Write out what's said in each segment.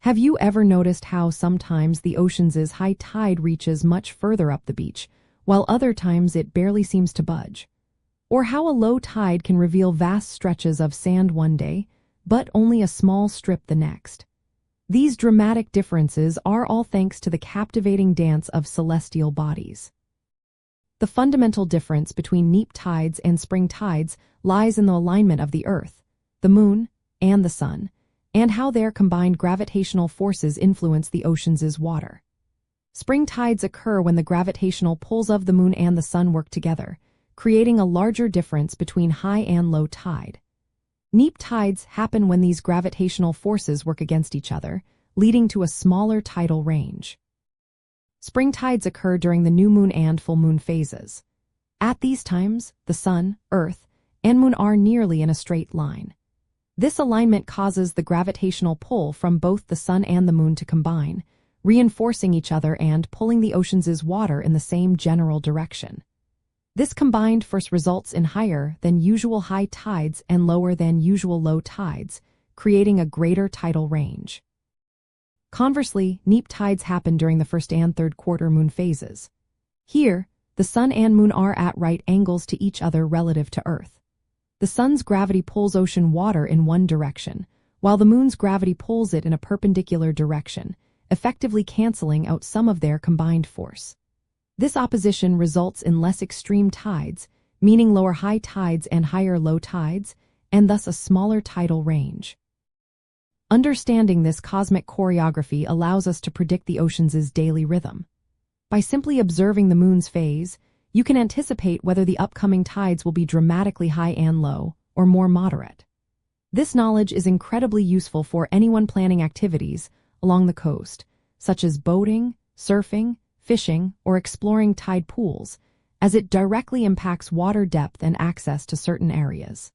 Have you ever noticed how sometimes the ocean's high tide reaches much further up the beach, while other times it barely seems to budge? Or how a low tide can reveal vast stretches of sand one day, but only a small strip the next? These dramatic differences are all thanks to the captivating dance of celestial bodies. The fundamental difference between neap tides and spring tides lies in the alignment of the Earth, the Moon, and the Sun, and how their combined gravitational forces influence the ocean's water. Spring tides occur when the gravitational pulls of the Moon and the Sun work together, creating a larger difference between high and low tide. Neap tides happen when these gravitational forces work against each other, leading to a smaller tidal range. Spring tides occur during the new moon and full moon phases. At these times, the Sun, Earth, and Moon are nearly in a straight line. This alignment causes the gravitational pull from both the Sun and the Moon to combine, reinforcing each other and pulling the ocean's water in the same general direction. This combined force results in higher than usual high tides and lower than usual low tides, creating a greater tidal range. Conversely, neap tides happen during the first and third quarter moon phases. Here, the Sun and Moon are at right angles to each other relative to Earth. The Sun's gravity pulls ocean water in one direction, while the Moon's gravity pulls it in a perpendicular direction, effectively canceling out some of their combined force. This opposition results in less extreme tides, meaning lower high tides and higher low tides, and thus a smaller tidal range. Understanding this cosmic choreography allows us to predict the ocean's daily rhythm. By simply observing the Moon's phase, you can anticipate whether the upcoming tides will be dramatically high and low, or more moderate. This knowledge is incredibly useful for anyone planning activities along the coast, such as boating, surfing, fishing, or exploring tide pools, as it directly impacts water depth and access to certain areas.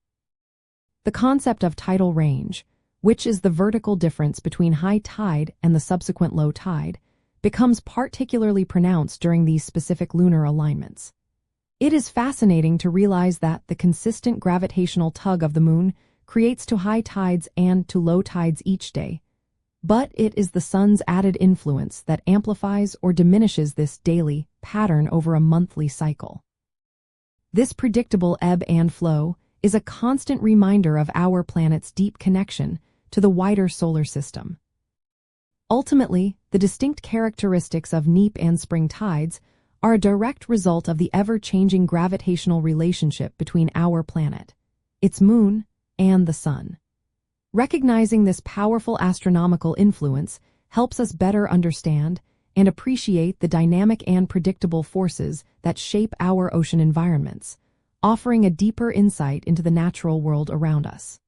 The concept of tidal range, which is the vertical difference between high tide and the subsequent low tide, becomes particularly pronounced during these specific lunar alignments. It is fascinating to realize that the consistent gravitational tug of the Moon creates to high tides and to low tides each day, but it is the Sun's added influence that amplifies or diminishes this daily pattern over a monthly cycle. This predictable ebb and flow is a constant reminder of our planet's deep connection to the wider solar system. Ultimately, the distinct characteristics of neap and spring tides are a direct result of the ever-changing gravitational relationship between our planet, its Moon, and the Sun. Recognizing this powerful astronomical influence helps us better understand and appreciate the dynamic and predictable forces that shape our ocean environments, offering a deeper insight into the natural world around us.